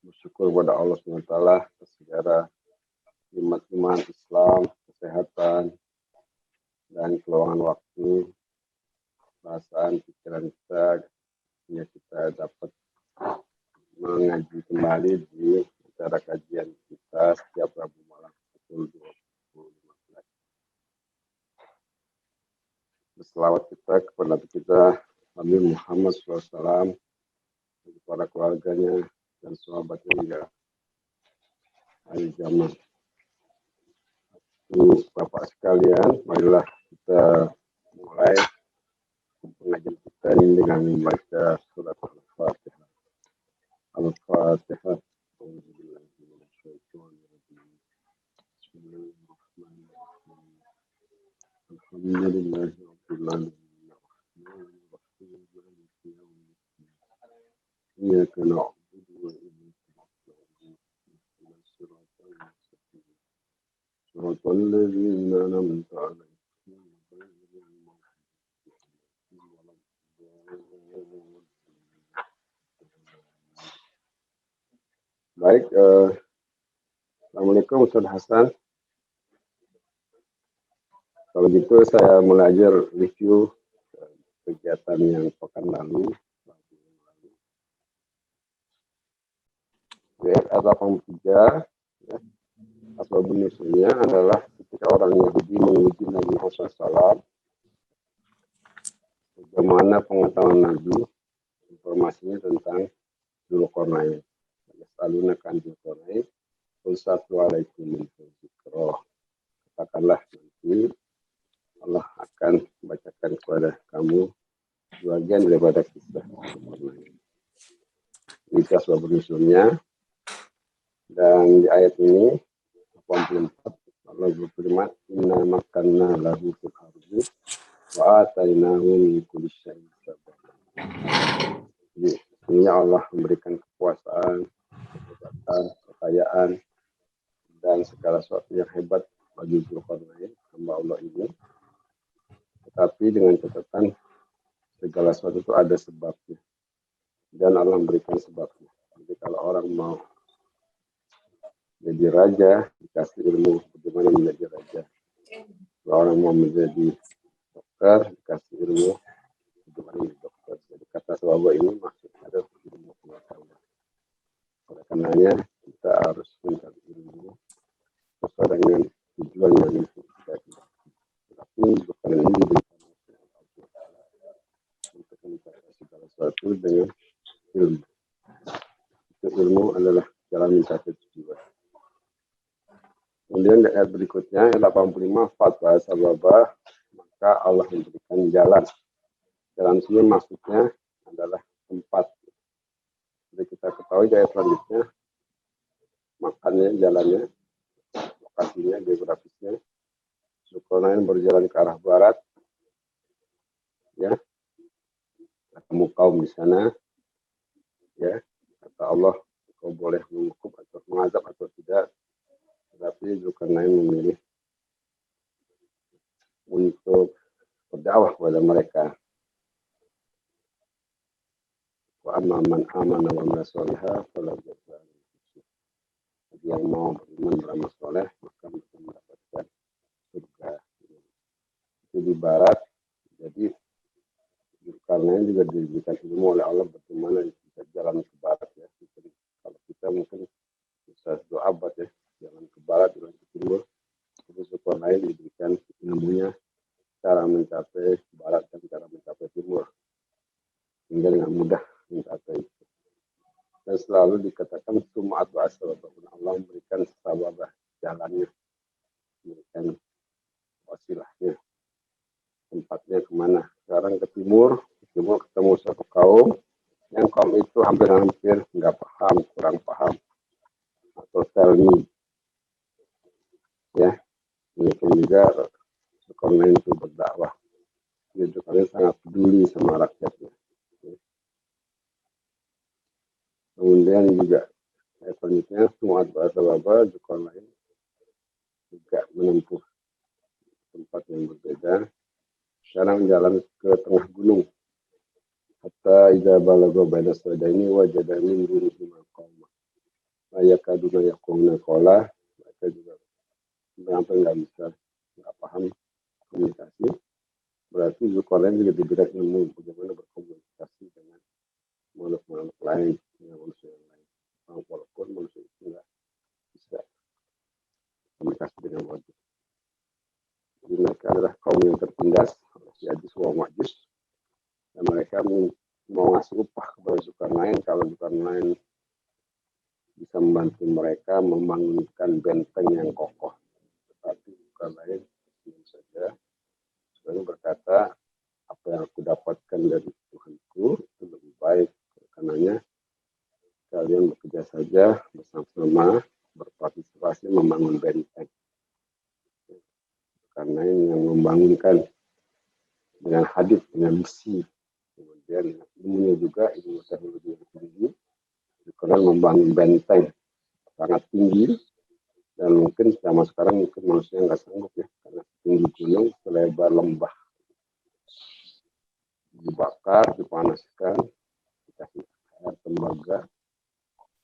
Bersyukur kepada Allah SWT atas segala nikmat-nikmat Islam, kesehatan, dan keluangan waktu, perasaan, pikiran kita, sehingga kita dapat mengaji kembali di acara kajian kita setiap Rabu malam pukul 20.15. Berselawat kita kepada Nabi kita Nabi Muhammad SAW, kepada keluarganya dan sahabatnya hingga hari zaman. Bapak sekalian, marilah kita mulai pengajian kita ini dengan membaca surat Al-Fatihah. Al-Fatihah. Iyyaka na'budu wa iyyaka nasta'in. Shiratal ladzina an'amta 'alaihim ghairil maghdubi 'alaihim. Baik, Assalamualaikum Ustaz Hasan. Kalau gitu saya mulai aja review kegiatan yang pekan lalu. Ayat 83, ya, asbab nuzulnya adalah ketika orang Yahudi menguji Nabi Muhammad SAW, bagaimana pengetahuan Nabi, informasinya tentang Dzulqarnain. Yas'alunaka 'an Dzulqarnain, qul satlu 'alaikum minhu dzikra. Katakanlah nanti Allah akan membacakan kepada kamu bagian daripada kisah Dzulqarnain. Ini asbab nuzulnya. Dan di ayat ini 84 Allah berfirman, inna makanna lahu fil ardi wa atainahu min kulli syai'in sababa. Jadi ini Allah memberikan kekuasaan, kekuatan, kekayaan, dan segala sesuatu yang hebat bagi Dzulqarnain, hamba Allah ini. Tetapi dengan catatan segala sesuatu itu ada sebabnya. Dan Allah memberikan sebabnya. Jadi kalau orang mau jadi raja, dikasih ilmu bagaimana menjadi raja. Kalau orang mau menjadi dokter, dikasih ilmu bagaimana menjadi dokter. Jadi kata sebab ini maksudnya ada ilmu pengetahuan. Oleh karenanya kita harus mencari ilmu sesuai dengan tujuan yang kita. Tapi bukan ini diberikan untuk mencapai segala sesuatu dengan ilmu. Itu ilmu adalah jalan mencapai tujuan. Kemudian di ayat berikutnya, 85, fatwa sababah, maka Allah memberikan jalan. Jalan sini maksudnya adalah tempat. Jadi kita ketahui di ayat selanjutnya, makannya, jalannya, lokasinya, geografisnya. Dzulqarnain berjalan ke arah barat, ya, ketemu kaum di sana, ya, kata Allah, kau boleh menghukum atau mengazab atau tidak. Tetapi Dzulqarnain memilih untuk berdakwah kepada mereka. Wa amma man amana wa amila sholihan fala yajza. Bagi yang mau beriman beramal soleh maka mereka mendapatkan surga. Itu di barat. Jadi Dzulqarnain juga diberikan ilmu oleh Allah bagaimana bisa jalan ke barat, ya. Jadi, kalau kita mungkin bisa doa abad, ya, jalan ke barat, jalan ke timur. Tapi Dzulqarnain diberikan ilmunya cara mencapai barat dan cara mencapai timur, hingga dengan mudah mencapai itu. Dan selalu dikatakan sumat wa asbabun, Allah memberikan sababah jalannya, memberikan wasilahnya, tempatnya kemana. Sekarang ke timur ketemu satu kaum yang kaum itu hampir-hampir nggak paham, kurang paham, atau telmi, ya. Mungkin juga Dzulqarnain itu berdakwah. Dzulqarnain sangat peduli sama rakyatnya. Kemudian juga selanjutnya semua bahasa Baba Dzulqarnain juga menempuh tempat yang berbeda. Sekarang jalan ke tengah gunung. Hatta idza balagha baina sadaini wajada min dunihi maqama. yakaduna yaquluna qawla, mereka juga hampir nggak paham komunikasi. Berarti Zulkarnain juga diberi ilmu bagaimana berkomunikasi dengan makhluk-makhluk lain, dengan manusia yang lain. Walaupun manusia itu nggak bisa komunikasi dengan wajib. Jadi mereka adalah kaum yang tertindas oleh Ya'juj wa Ma'juj, dan mereka mau ngasih upah kepada Zulkarnain kalau Zulkarnain bisa membantu mereka membangunkan benteng yang kokoh. Tetapi Zulkarnain tentu saja sebenarnya berkata, apa yang aku dapatkan dari Tuhanku itu lebih baik. Karenanya kalian bekerja saja bersama-sama, berpartisipasi membangun benteng. Karena ini yang membangunkan dengan hadis, dengan misi. Kemudian ilmunya juga, ilmu teknologi yang tinggi. Karena membangun benteng sangat tinggi. Dan mungkin sama sekarang mungkin manusia nggak sanggup ya. Karena tinggi gunung, selebar lembah. Dibakar, dipanaskan, dikasih air tembaga.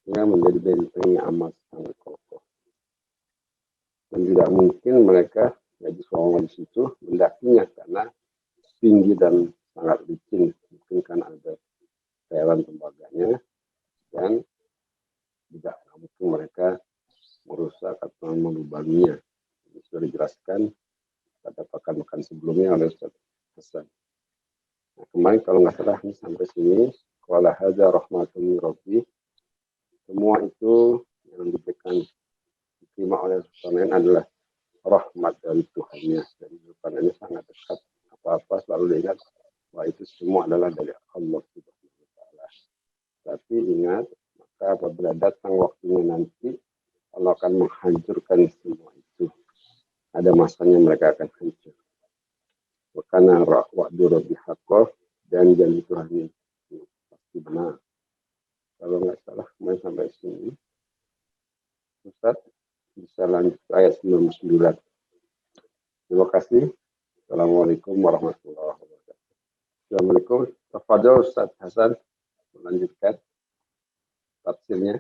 Sehingga menjadi benteng yang amat sangat kokoh. Dan tidak mungkin mereka Ya'juj wa Ma'juj itu mendakinya karena tinggi dan sangat licin. Mungkin kan ada cairan tembaganya dan tidak mungkin mereka merusak atau melubanginya. Ini sudah dijelaskan pada pekan-pekan sebelumnya oleh Ustaz Hasan. Nah, kemarin kalau nggak salah ini sampai sini, qala hadza rahmatun min rabbi. Semua itu yang diterima oleh Zulkarnain adalah rahmat dari Tuhannya. Jadi Zulkarnain sangat dekat, apa-apa selalu diingat bahwa itu semua adalah dari Allah Subhanahu wa taala. Tapi ingat, maka apabila datang waktunya nanti Allah akan menghancurkan semua itu. Ada masanya mereka akan hancur. Karena wa'du rabbi haqqah, dan janji Tuhan itu pasti benar. Kalau nggak salah kemarin sampai sini, Ustaz bisa lanjut ke ayat 99. Terima kasih. Assalamualaikum warahmatullahi wabarakatuh. Assalamualaikum. Tafadhol Ustaz Hasan melanjutkan tafsirnya.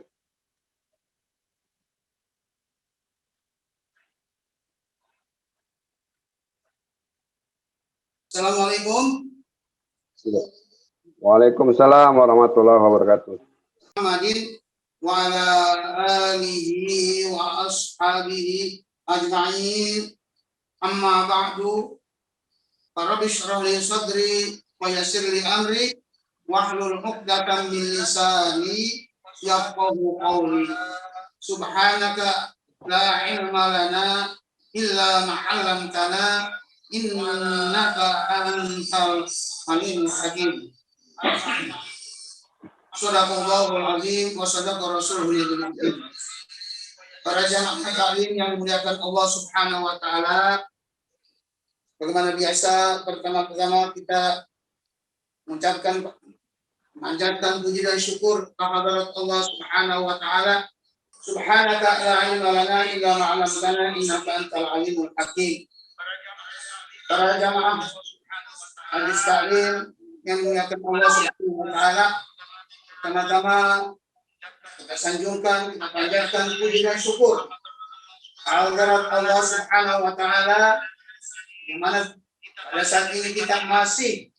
Assalamualaikum. Waalaikumsalam warahmatullahi wabarakatuh. Muhammadin wa ala alihi wa ashabihi ajma'in. Amma ba'du. Rabbi shrah li sadri wa yassir li amri wahlul 'uqdatam min lisani yafqahu qawli. Subhanaka la ilma lana illa ma 'allamtana innaka antal alimul hakim. Shadaqallahul azim wa sadaqa rasulul karim. Para jamaah taklim yang dimuliakan Allah Subhanahu wa taala, bagaimana biasa pertama-tama kita mengucapkan manjatkan puji dan syukur kehadirat Allah Subhanahu wa taala. Subhanaka la ilma lana illa ma 'allamtana innaka antal alimul hakim. Para jamaah hadis taklim yang dimuliakan Allah Subhanahu wa taala, pertama-tama kita sanjungkan, kita panjatkan puji dan syukur kehadirat Allah Subhanahu wa taala, di mana pada saat ini kita masih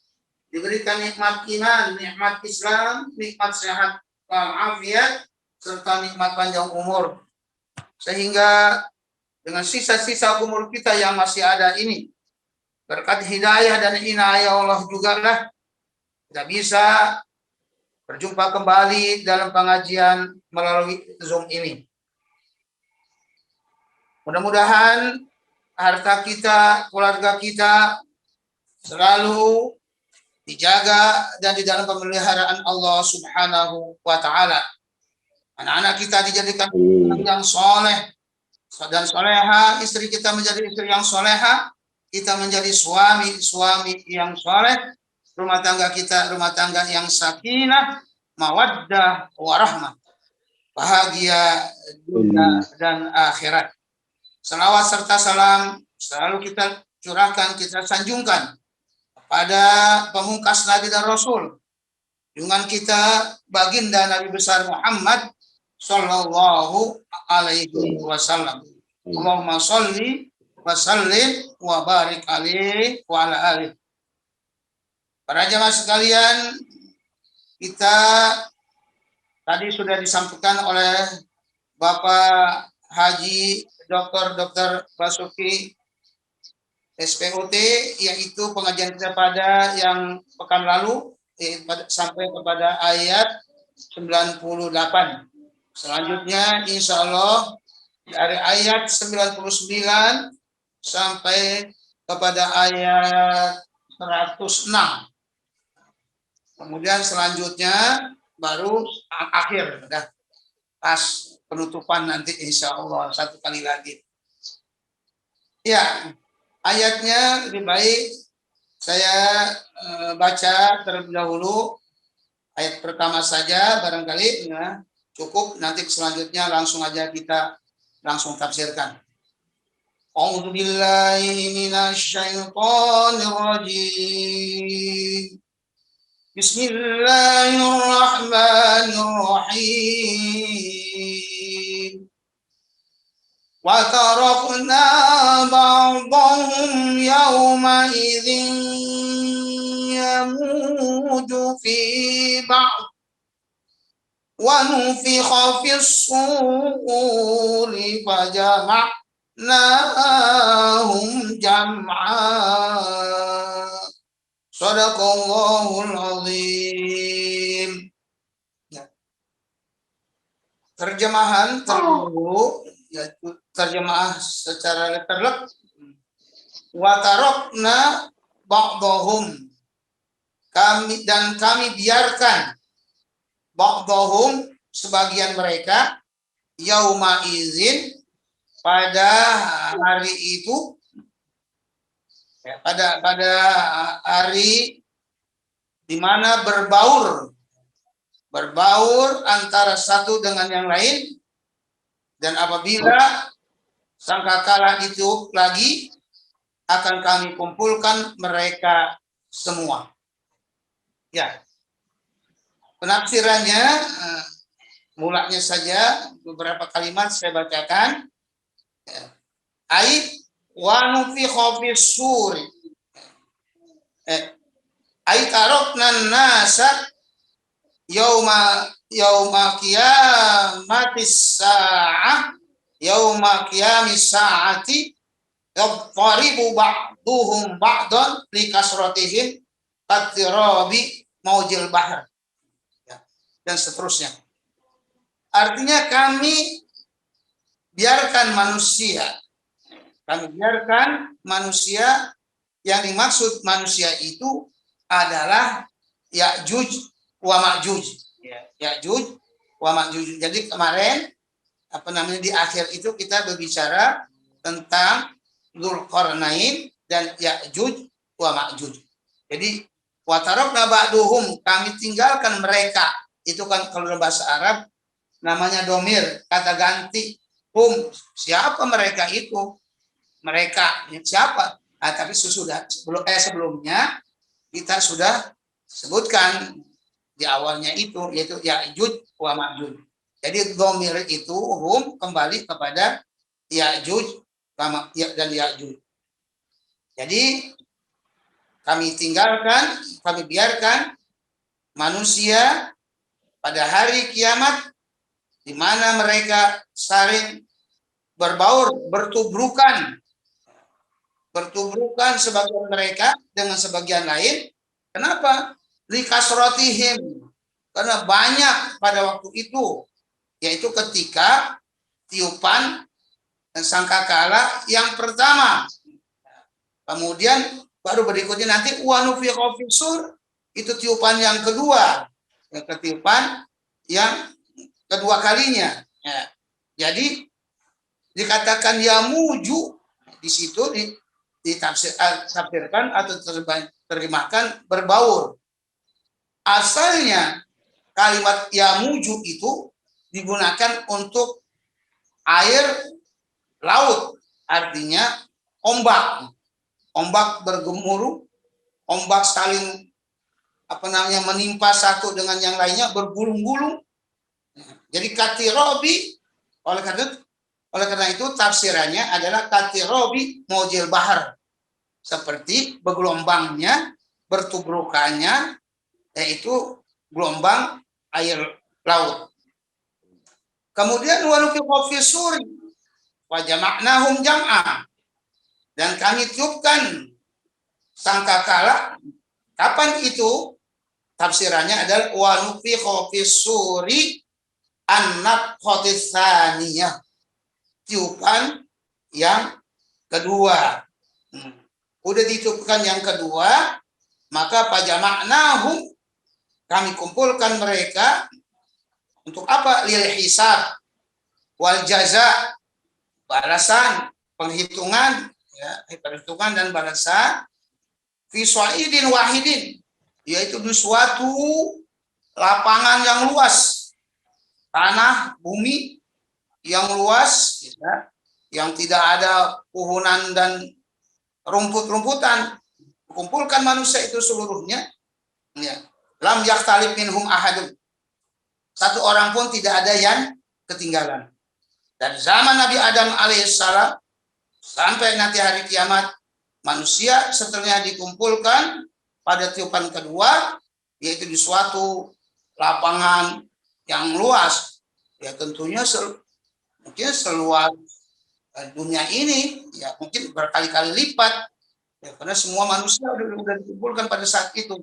diberikan nikmat iman, nikmat Islam, nikmat sehat walafiat, serta nikmat panjang umur. Sehingga dengan sisa-sisa umur kita yang masih ada ini, berkat hidayah dan inayah Allah juga lah kita bisa berjumpa kembali dalam pengajian melalui Zoom ini. Mudah-mudahan harta kita, keluarga kita selalu dijaga dan di dalam pemeliharaan Allah Subhanahu wa taala. Anak-anak kita dijadikan yang soleh dan soleha, istri kita menjadi istri yang soleha, kita menjadi suami yang soleh, rumah tangga kita rumah tangga yang sakinah, mawaddah, warahmah, bahagia dunia dan akhirat. Salawat serta salam selalu kita curahkan, kita sanjungkan kepada pemungkas Nabi dan Rasul, junjungan kita baginda Nabi besar Muhammad sallallahu alaihi wasallam. Allahumma sholli wa sallim wa barik alaihi wa ala alihi. Para jamaah sekalian, kita tadi sudah disampaikan oleh Bapak Haji Dr. Basuki SPOT, yaitu pengajian kita pada yang pekan lalu sampai kepada ayat 98. Selanjutnya insya Allah dari ayat 99 sampai kepada ayat 106. Kemudian selanjutnya baru akhir, dah pas penutupan nanti insya Allah satu kali lagi. Ya, ayatnya lebih baik saya baca terlebih dahulu ayat pertama saja barangkali ya, cukup, nanti selanjutnya langsung aja kita langsung tafsirkan. A'udzu billahi minasyaitonir rajim. Bismillahirrahmanirrahim. Wa tarakna ba'dahum yawma idzin yamuju fi ba'd wa nufikha fis suri fajama'nahum jam'a. Shadaqallahul azim. Terjemahan terdahulu yaitu terjemah secara letterlek. Wa tarakna ba'dahum, kami biarkan, ba'dahum sebagian mereka, yauma izin pada hari itu, ya, pada hari di mana berbaur antara satu dengan yang lain, dan apabila sangkakala itu lagi akan kami kumpulkan mereka semua. Ya, penafsirannya mulanya saja beberapa kalimat saya bacakan. Ayat wa nufikha fis suri. Ayat arokna nasa yauma qiyamatis sa'ah, yauma qiyamis sa'ati yadharibu ba'duhum ba'dan likasratihim qattirabi maujil bahr, ya, dan seterusnya. Artinya kami biarkan manusia, yang dimaksud manusia itu adalah Ya'juj wa Ma'juj. Ya'juj wa Ma'juj. Jadi kemarin di akhir itu kita berbicara tentang Dzulqarnain dan Ya'juj wa Ma'juj. Jadi wa tarakna ba'duhum, kami tinggalkan mereka. Itu kan kalau dalam bahasa Arab namanya domir, kata ganti. Siapa mereka itu? Mereka siapa? Tapi sebelumnya kita sudah sebutkan di awalnya itu, yaitu Ya'juj wa Ma'juj. Jadi domir itu kembali kepada Ya'juj dan Ya'juj. Jadi kami biarkan manusia pada hari kiamat, di mana mereka saling berbaur, bertubrukan sebagian mereka dengan sebagian lain. Kenapa? Likasratihim, karena banyak pada waktu itu, yaitu ketika tiupan sangkakala yang pertama. Kemudian baru berikutnya nanti wa nufikha fis sur, itu tiupan yang kedua, ketiupan yang kedua kalinya. Ya. Jadi dikatakan yamuju di situ ditafsirkan atau terjemahkan berbaur. Asalnya kalimat yamuju itu digunakan untuk air laut, artinya ombak bergemuruh, ombak saling menimpa satu dengan yang lainnya, bergulung-gulung. Jadi katirobi, oleh karena itu tafsirannya adalah katirobi mojil bahar, seperti bergelombangnya, bertubrukannya, yaitu gelombang air laut. Kemudian wanufiqa fi suri wa jama'nahum jam'a, dan kami tiupkan sangkakala. Kapan itu? Tafsirannya adalah wanufiqa fi suri an-nafkhatis tsaniyah, tiupan yang kedua. Udah ditiupkan yang kedua, maka pajama'nahum, kami kumpulkan mereka untuk apa? Lil hisab wal jaza, balasan, penghitungan, ya, perhitungan dan balasan, fi sa'idin wahidin, yaitu di suatu lapangan yang luas, tanah bumi yang luas, ya, yang tidak ada puhunan dan rumput-rumputan. Kumpulkan manusia itu seluruhnya, ya. Lam yaktalib minhum ahadun, satu orang pun tidak ada yang ketinggalan. Dari zaman Nabi Adam alaihissalam sampai nanti hari kiamat, manusia setelahnya dikumpulkan pada tiupan kedua, yaitu di suatu lapangan yang luas, ya tentunya mungkin seluas dunia ini, ya mungkin berkali-kali lipat, ya, karena semua manusia sudah dikumpulkan pada saat itu.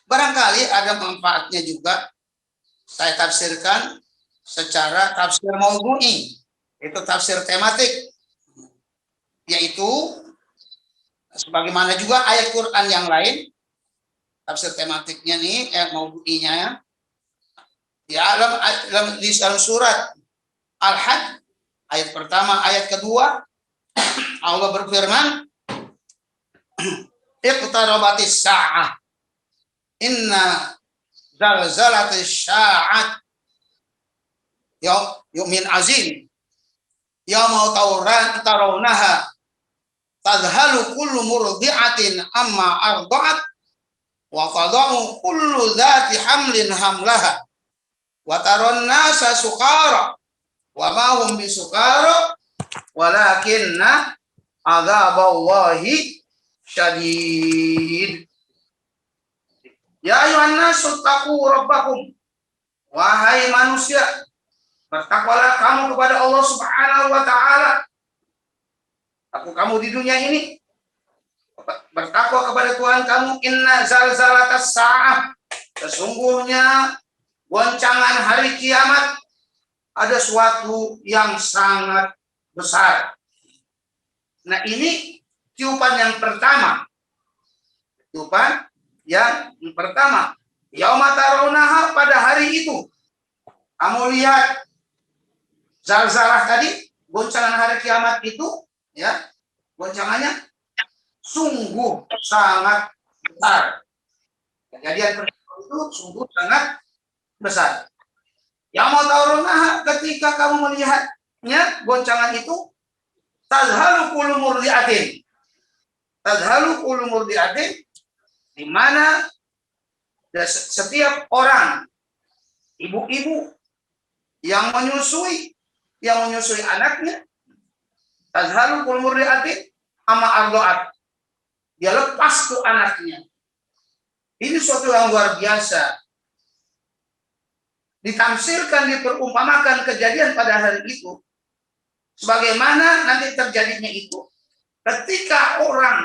Barangkali ada manfaatnya juga saya tafsirkan secara tafsir maudhu'i, itu tafsir tematik, yaitu sebagaimana juga ayat Quran yang lain, tafsir tematiknya nih, maudhu'inya, ya, di dalam surat Al-Hajj ayat pertama, ayat kedua, Allah berfirman, iqtarabatis sa'ah inna zalzalatis sya'at yu'min azim yauma tarawnaha tadhalu kullu murdi'atin amma arda'at wa qada'u kullu dhati hamlin hamlaha wa taron nasa sukara wa ma hum bisukara walakinna adzaballahi syadid. Ya ayuhan nasu taqu rabbakum, wahai manusia, bertakwalah kamu kepada Allah Subhanahu wa taala. Kamu di dunia ini bertakwa kepada Tuhan kamu. Inna zalzalatas sa'ah, sesungguhnya goncangan hari kiamat ada suatu yang sangat besar. Nah, ini tiupan yang pertama. Tiupan yang pertama, yauma tarawnaha, pada hari itu kamu lihat zalzalah tadi, goncangan hari kiamat itu, ya, goncangannya sungguh sangat besar. Kejadian pertama itu sungguh sangat besar. Yauma tarawnaha, ketika kamu melihatnya goncangan itu, tadhalu kullu murdi'atin, tadhalu kullu murdi'atin, di mana setiap orang, ibu-ibu yang menyusui anaknya, tazhalu kullu murdi'atin amma arda'at, dia lepas ke anaknya. Ini suatu yang luar biasa. Ditafsirkan, diperumpamakan kejadian pada hari itu sebagaimana nanti terjadinya itu ketika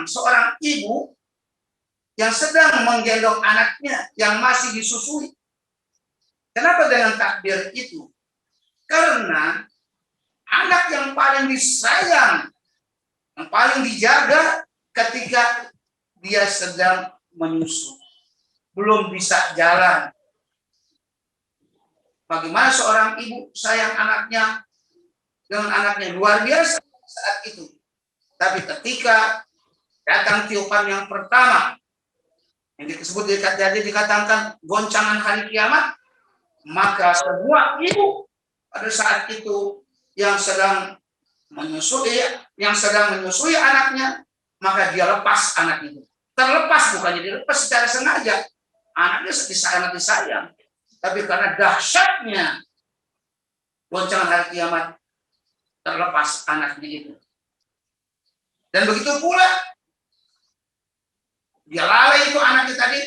seorang ibu yang sedang menggendong anaknya yang masih disusui. Kenapa dengan takbir itu? Karena anak yang paling disayang, yang paling dijaga ketika dia sedang menyusu, belum bisa jalan. Bagaimana seorang ibu sayang anaknya dengan anaknya luar biasa saat itu. Tapi ketika datang tiupan yang pertama, yang dikatakan goncangan hari kiamat, maka semua ibu pada saat itu yang sedang menyusui anaknya, maka dia lepas anak itu. Terlepas, bukannya dilepas secara sengaja. Anaknya sangat disayang. tapi karena dahsyatnya goncangan hari kiamat terlepas anaknya itu. Dan begitu pula dia lalai itu anaknya tadi,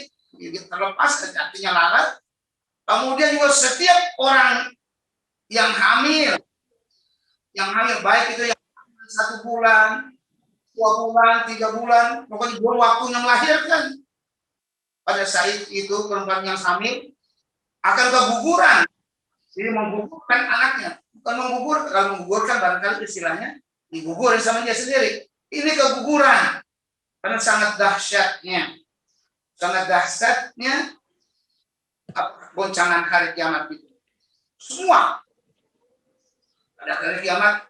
terlepas artinya lalai. Kemudian juga setiap orang yang hamil baik itu yang 1 bulan, 2 bulan, 3 bulan, pokoknya belum waktunya melahirkan. Pada saat itu perempuan yang hamil akan keguguran. Jadi menggugurkan anaknya, bukan menggugurkan. Kalau menggugurkan barangkali istilahnya digugurin sama dia sendiri. Ini keguguran karena sangat dahsyatnya goncangan hari kiamat itu. Semua pada hari kiamat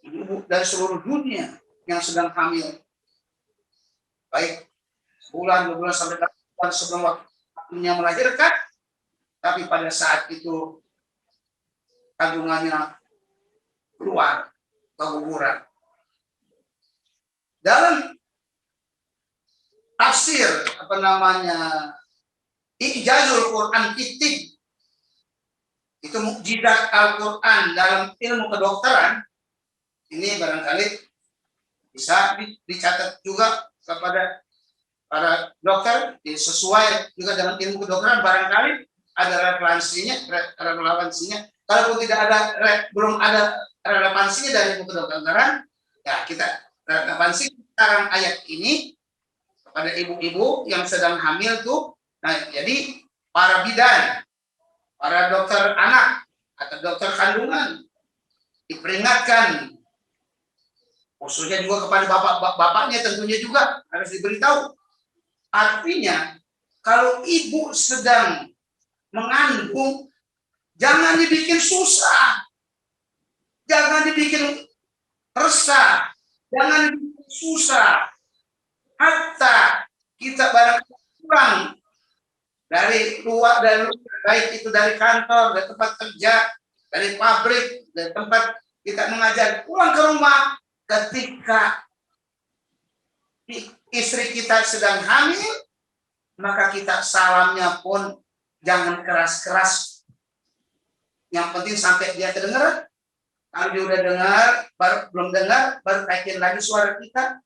ibu dari seluruh dunia yang sedang hamil, baik bulan, 2 bulan sampai 8 bulan sebelum waktunya melahirkan, tapi pada saat itu kandungannya keluar keguguran. Dalam tafsir Ijazul Quran Kitib, itu mukjizat Al-Quran dalam ilmu kedokteran, ini barangkali bisa dicatat juga kepada para dokter, sesuai juga dengan ilmu kedokteran, barangkali ada relevansinya. Kalaupun belum ada relevansinya dari ilmu kedokteran, ya kita relevansi sekarang ayat ini kepada ibu-ibu yang sedang hamil tuh. Nah, jadi para bidan, para dokter anak atau dokter kandungan diperingatkan, khususnya juga kepada bapaknya tentunya juga harus diberitahu. Artinya kalau ibu sedang mengandung, jangan dibikin susah, jangan dibikin resah, jangan dibikin susah. Hatta kita barangkali kurang dari luar, baik itu dari kantor, dari tempat kerja, dari pabrik, dari tempat kita mengajar, pulang ke rumah ketika istri kita sedang hamil, maka kita salamnya pun jangan keras-keras. Yang penting sampai dia terdengar. Kalau dia udah dengar, belum dengar, baru taikin lagi suara kita,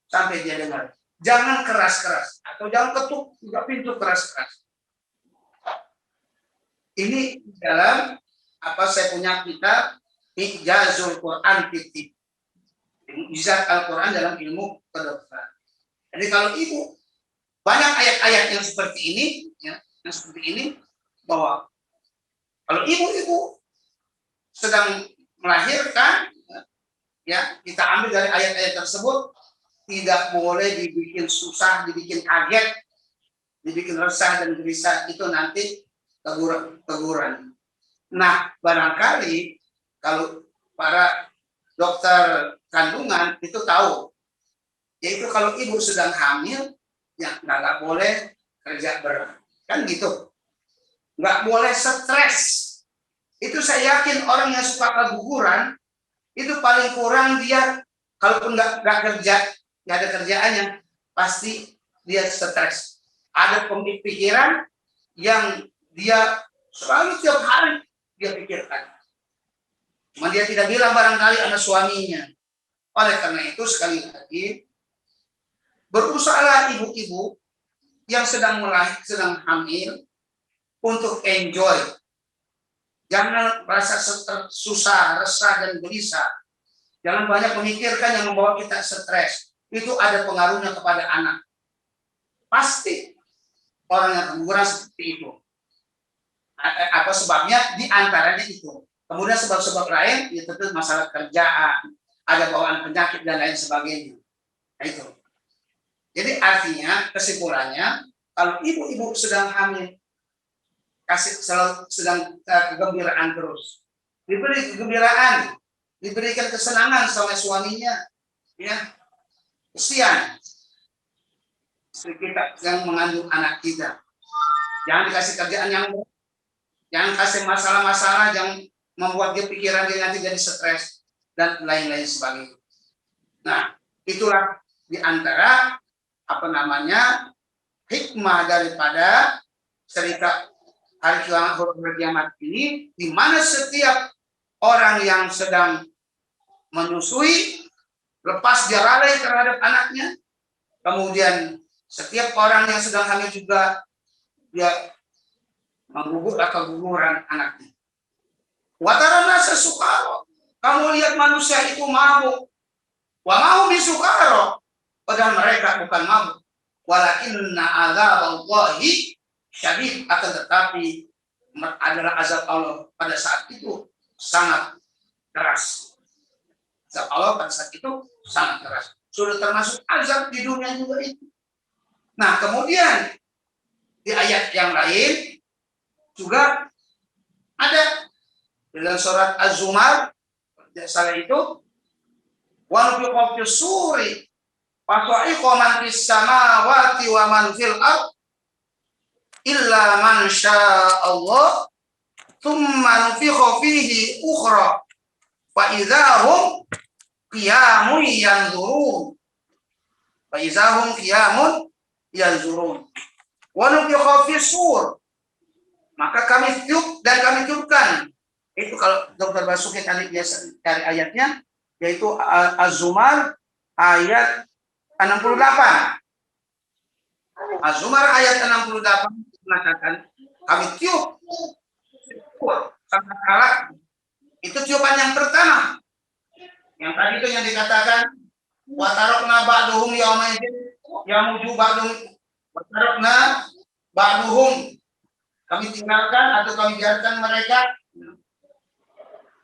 sampai dia dengar. Jangan keras-keras, atau jangan ketuk juga pintu keras-keras. Ini dalam saya punya kitab Ijazul Quran Kitib, mukjizat Al-Quran dalam ilmu kedokteran. Jadi kalau ibu banyak ayat-ayat yang seperti ini, bahwa kalau ibu-ibu sedang melahirkan, ya kita ambil dari ayat-ayat tersebut, tidak boleh dibikin susah, dibikin kaget, dibikin resah dan gelisah, itu nanti teguran. Nah, barangkali kalau para dokter kandungan itu tahu, yaitu kalau ibu sedang hamil, ya nggak boleh kerja berat, kan gitu, nggak boleh stres. Itu saya yakin orang yang suka keguguran itu paling kurang dia, kalaupun nggak kerja, nggak ada kerjaannya, pasti dia stres. Ada pemikiran yang dia selalu tiap hari dia pikirkan. Cuma dia tidak bilang barangkali anak suaminya. Oleh karena itu sekali lagi, berusahalah ibu-ibu yang sedang hamil untuk enjoy. Jangan merasa susah, resah, dan gelisah. Jangan banyak memikirkan yang membawa kita stres. Itu ada pengaruhnya kepada anak. Pasti orang yang keguguran seperti itu. Apa sebabnya? Di antaranya itu. Kemudian sebab-sebab lain, ya tentu masalah kerjaan, ada bawaan penyakit dan lain sebagainya. Nah, itu. Jadi artinya, kesimpulannya, kalau ibu-ibu sedang hamil, sedang kegembiraan terus, diberi kegembiraan, diberikan kesenangan sama suaminya, ya, kesian istri kita yang mengandung anak kita, jangan dikasih kerjaan yang berat, jangan kasih masalah-masalah yang membuat dia pikiran dia nanti jadi stres dan lain-lain sebagainya. Nah, itulah diantara hikmah daripada cerita hari kiamat ini, di mana setiap orang yang sedang menyusui, lepas dia lalai terhadap anaknya, kemudian setiap orang yang sedang hamil juga dia menggugur atau guguran anaknya. Watarana sesukaro, kamu lihat manusia itu mabuk, wa mau bisukaro, padahal mereka bukan mabuk. Walakinna azaballahi syadid, akan tetapi adalah azab Allah pada saat itu sangat keras. Azab Allah pada saat itu sangat keras. Sudah termasuk azab di dunia juga itu. Nah, kemudian di ayat yang lain juga ada dalam surat Az-Zumar, salah itu, wa nufiqa fis suri fa sa'iqa man fis samawati wa man fil ard illa man syaa Allah thumma nufiqa fihi ukhra fa idzahum qiyamun yanzurun. Fa idzahum qiyamun yanzurun. Wa nufiqa fis sur, maka kami tiup dan kami tiupkan. Itu kalau Dr. Basuki tadi biasa dari ayatnya, yaitu Az-Zumar ayat 68. Az-Zumar ayat 68 mengatakan kami tiup sangkakala. Itu tiupan yang pertama. Yang tadi itu yang dikatakan wa tarakna ba'duhum yauma idzin yamuju ba'duhum, wa tarakna ba'duhum, kami tinggalkan atau kami biarkan mereka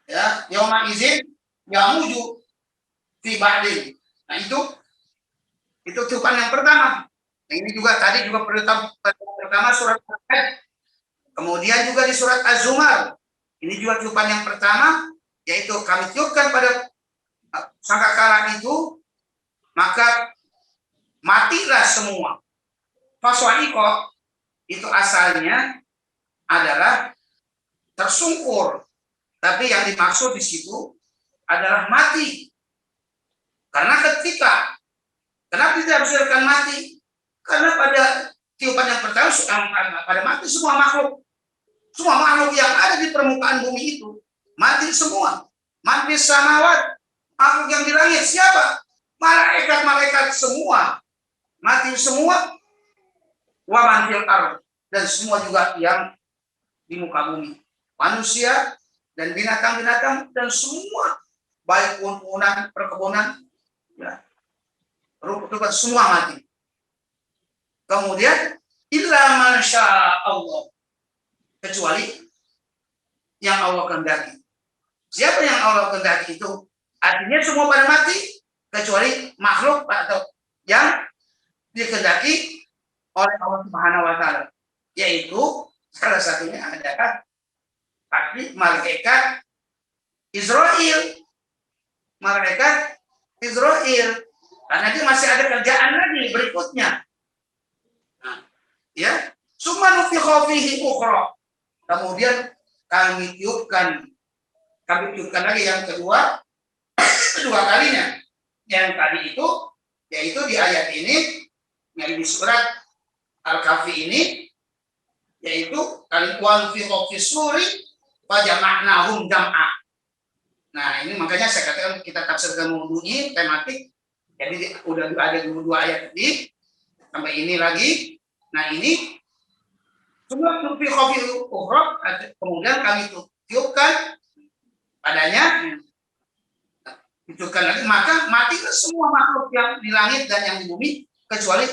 ya yauma idzin yamuju fi ba'din. Nah, itu tiupan yang pertama. Ini juga tadi juga pertama surat Al-Hajj. Kemudian juga di surat Az-Zumar. Ini juga tiupan yang pertama, yaitu kami tiupkan pada sangkakala itu, maka matilah semua. Faswa'iqo itu asalnya adalah tersungkur, tapi yang dimaksud di situ adalah mati. Karena kenapa tidak harus mati? Karena pada tiupan yang pertama pada mati semua makhluk. Semua makhluk yang ada di permukaan bumi itu mati semua. Mati samawat, makhluk yang di langit siapa? Malaikat-malaikat semua mati semua. Wa man fil ardh, dan semua juga yang di muka bumi. Manusia dan binatang-binatang dan semua, baik pohon-pohonan, perkebunan, ya, rumput-rumput semua mati. Kemudian illa masya Allah, kecuali yang Allah kehendaki. Siapa yang Allah kehendaki itu? Artinya semua pada mati kecuali makhluk atau yang dikehendaki oleh Allah Subhanahu wa taala. Yaitu salah satunya adalah pasti malaikat Israel. Malaikat Israel. Karena dia masih ada kerjaan lagi berikutnya. Nah, ya, summa nufikha fihi ukhra. Kemudian kami tiupkan lagi yang kedua kalinya. Yang tadi itu yaitu di ayat ini, yang di surat Al-Kahfi ini, yaitu kaliwan fi suri fajama'nahum jam'a. Nah, ini makanya saya katakan kita tafsirkan maudu'i tematik. Jadi udah ada dua ayat tadi, sampai ini lagi. Nah, ini semua fi ukhra, kemudian kami tiupkan padanya, tiupkan lagi, maka matilah semua makhluk yang di langit dan yang di bumi kecuali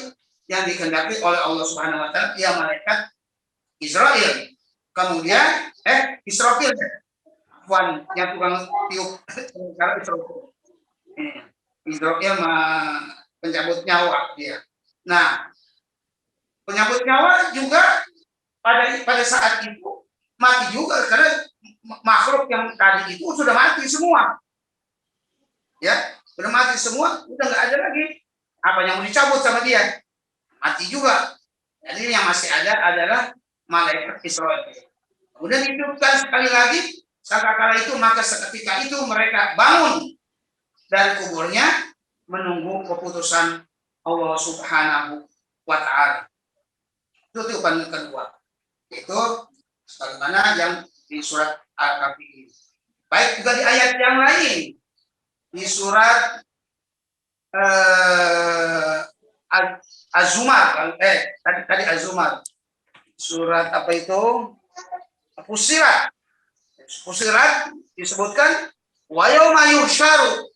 yang dikehendaki oleh Allah Subhanahu wa taala, ya malaikat Israel. Kemudian Israfil, yang tukang tiup kalau Israfil. Israfil pencabut nyawa dia. Nah, penyambut nyawa juga pada saat itu mati juga, karena makhluk yang tadi itu sudah mati semua. Ya, sudah mati semua, udah nggak ada lagi apa yang mau dicabut sama dia. Mati juga. Jadi yang masih ada adalah malaikat Israel. Kemudian dihidupkan sekali lagi sangkakala itu, maka seketika itu mereka bangun dari kuburnya menunggu keputusan Allah Subhanahu wa taala. Itu tiupan kedua. Yaitu sebagaimana yang di surat Al-Kahfi. Baik juga di ayat yang lain, di surat Az-Zumar, tadi Az-Zumar, surat apa itu? Fussilat. Fussilat disebutkan wa yauma yuhsyaru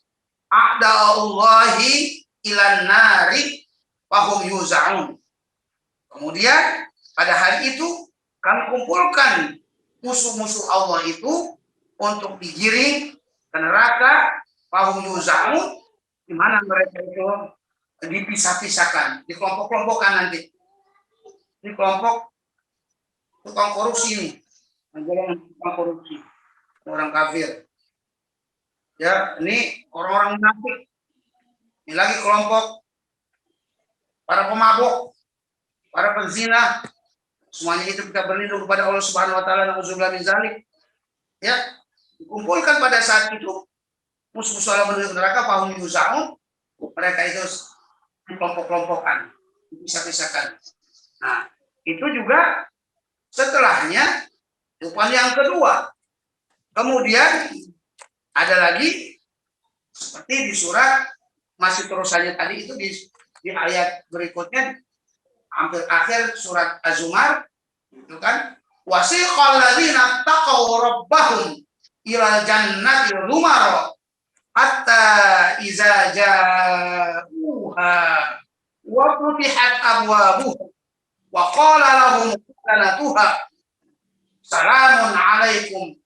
a'da'ullahi ilan nari fahum yuza'un. Kemudian pada hari itu kami kumpulkan musuh-musuh Allah itu untuk digiring ke neraka fahum yuza'un, di mana mereka itu dipisah-pisahkan, dikelompok-kelompokkan nanti. Ini kelompok tukang korupsi ini, golongan tukang korupsi, orang kafir. Ya, ini orang-orang munafik. Ini lagi kelompok para pemabuk, para penzina. Semuanya itu kita berlindung kepada Allah Subhanahu wa taala, na'udzubillah min zalik. Ya, dikumpulkan pada saat itu musuh-musuh Allah menuju neraka fahum yuza'un. Mereka itu kelompok-kelompokan, dipisah-pisahkan. Nah, itu juga setelahnya rupanya yang kedua. Kemudian ada lagi seperti di surat masih terusannya tadi itu di ayat berikutnya hampir akhir surat Az-Zumar itu kan wasiqal ladzina taqaw rabbahum ilal jannati zumara hatta iza ja'uha wa futihat abwabuha wa qala lahum kanatuha salamun alaikum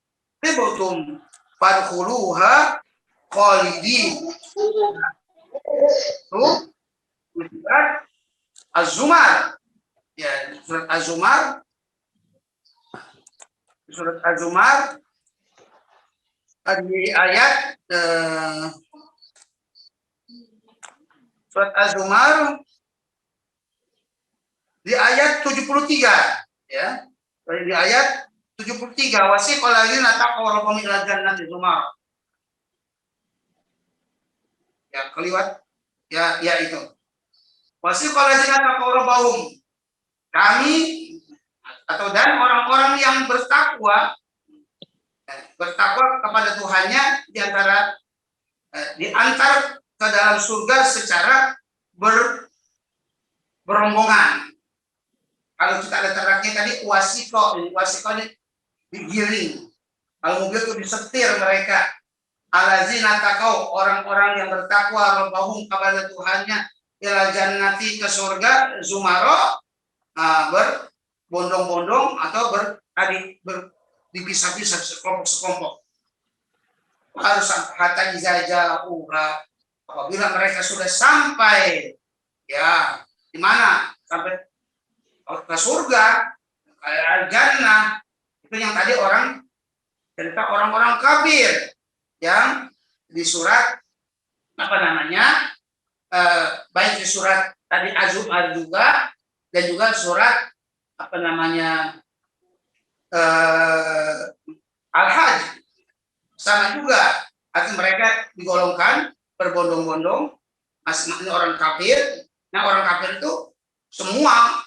tibtum fadkhuluha khalidin. Tuh surat Az-Zumar. Ya, surat Az-Zumar. Surat Az-Zumar di ayat surat Az-Zumar di ayat 73 ya. Di ayat 73 wasiqal ladzina taqaw rabbahum ilal jannati zumar. Ya, keliwat ya itu. Wasiqal ladzina taqaw rabbahum. Kami dan orang-orang yang bertakwa kepada Tuhannya diantar ke dalam surga secara berombongan. Kalau kita ada terangnya tadi wasiko ini digiring. Kalau mobil itu disetir mereka. Alazina takau, orang-orang yang bertakwa rabbahum kepada Tuhannya ila jannati ke surga zumaro, berbondong-bondong atau dipisah-pisah sekelompok-sekelompok. Harus hatta izaja apabila mereka sudah sampai ya di mana sampai ke surga, al-jannah, itu yang tadi cerita orang-orang kafir yang di surat baik di surat tadi Az-Zumar juga dan juga surat Al-Hajj sama juga, artinya mereka digolongkan berbondong-bondong, masing-masing orang kafir. Nah, orang kafir itu semua,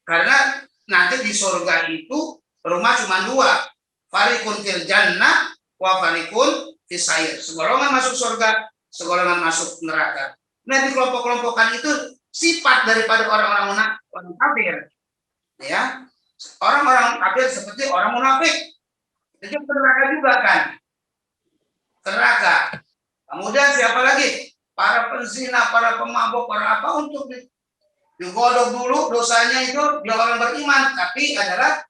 karena nanti di surga itu rumah cuma dua, fariqun fil jannah wa fariqun fis sa'ir. Segolongan masuk surga, segolongan masuk neraka. Nah, di kelompok-kelompokan itu sifat daripada orang-orang kafir. Ya. Orang-orang kafir seperti orang munafik. Itu ke neraka juga kan? Ke neraka. Kemudian siapa lagi? Para penzina, para pemabuk, para apa untuk digodok dulu dosanya itu dia orang beriman, tapi adalah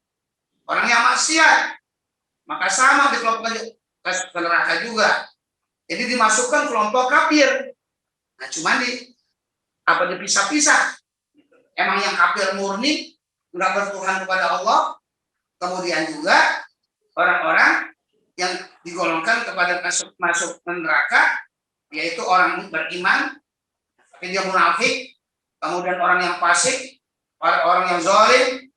orang yang maksiat. Maka sama dikelompokkan ke neraka juga. Jadi dimasukkan kelompok kafir. Nah, cuman dipisah-pisah. Emang yang kafir murni nggak bertuhan kepada Allah. Kemudian juga orang-orang yang digolongkan kepada masuk neraka, yaitu orang beriman, tapi dia munafik. Kemudian orang yang fasik, orang yang zalim,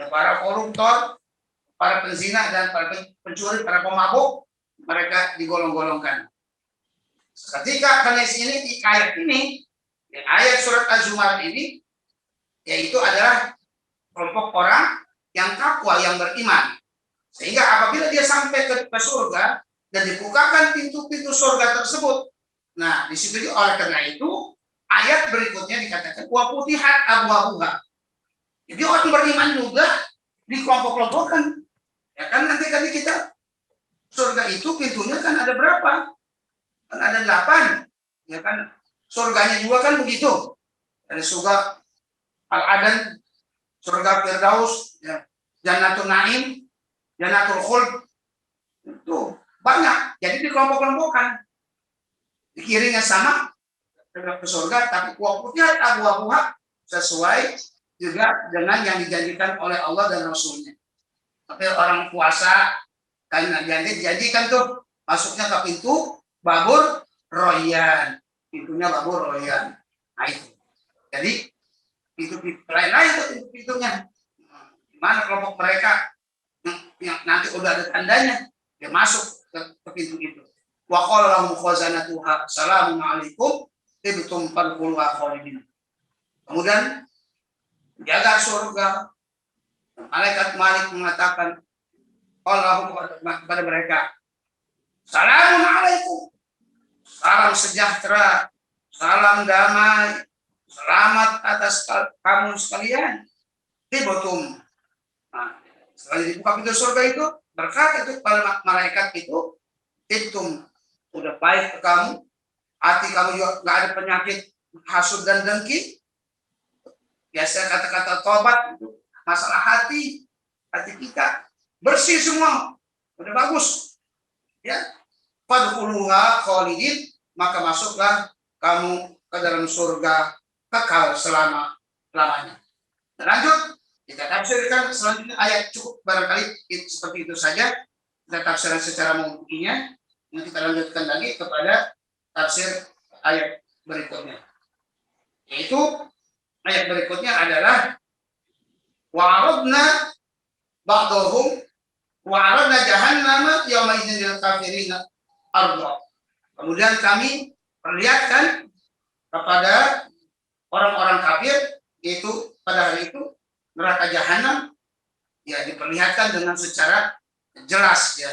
para koruptor, para penzina dan para pencuri, para pemabuk, mereka digolong-golongkan. Ketika kenis ini di ayat ini, ayat surat Az-Zumar ini, yaitu adalah kelompok orang yang takwa, yang beriman. Sehingga apabila dia sampai ke surga dan dibukakan pintu-pintu surga tersebut, nah di situ oleh karena itu ayat berikutnya dikatakan wa futihat abwabuha. Jadi orang beriman juga dikelompok-kelompokkan. Ya kan nanti kita surga itu pintunya kan ada berapa? Kan ada 8. Ya kan surganya juga kan begitu. Ada surga Al-Adan, surga Firdaus, ya, Jannatul Naim, Jannatul Khuld. Itu banyak. Jadi dikelompok-kelompokkan. Dikiringnya sama ke surga, tapi waktunya abu-abuha sesuai juga dengan yang dijanjikan oleh Allah dan Rasulnya. Tapi orang puasa kan janjikan tuh masuknya ke pintu babur royan, pintunya babur royan. Nah itu. Jadi pintu lain-lain tuh pintunya. Mana kelompok mereka yang nanti udah ada tandanya dia masuk ke pintu itu. Wa qala lahum khazanatuha salamun alaikum tibtum fadkhuluha khalidin. Kemudian jaga surga. Malaikat Malik mengatakan Allahu kepada mereka, salamun alaikum, salam sejahtera, salam damai, selamat atas kamu sekalian. Tibtum. Nah, setelah dibuka pintu surga itu, berkata itu pada malaikat itu, tibtum, udah baik ke kamu, hati kamu juga nggak ada penyakit hasud dan dengki. Biasa kata-kata tobat itu masalah hati kita bersih semua, udah bagus. Ya, fadkhuluha khalidin, maka masuklah kamu ke dalam surga kekal selama-lamanya. Lanjut, kita tafsirkan selanjutnya ayat cukup barangkali seperti itu saja. Kita tafsirkan secara mungkinnya. Nanti kita lanjutkan lagi kepada tafsir ayat berikutnya. Yaitu ayat berikutnya adalah wa'aradna ba'dahum wa'aradna jahannama yawma idzin lil kafirina arda. Kemudian kami perlihatkan kepada orang-orang kafir itu pada hari itu neraka jahanam ya diperlihatkan dengan secara jelas ya.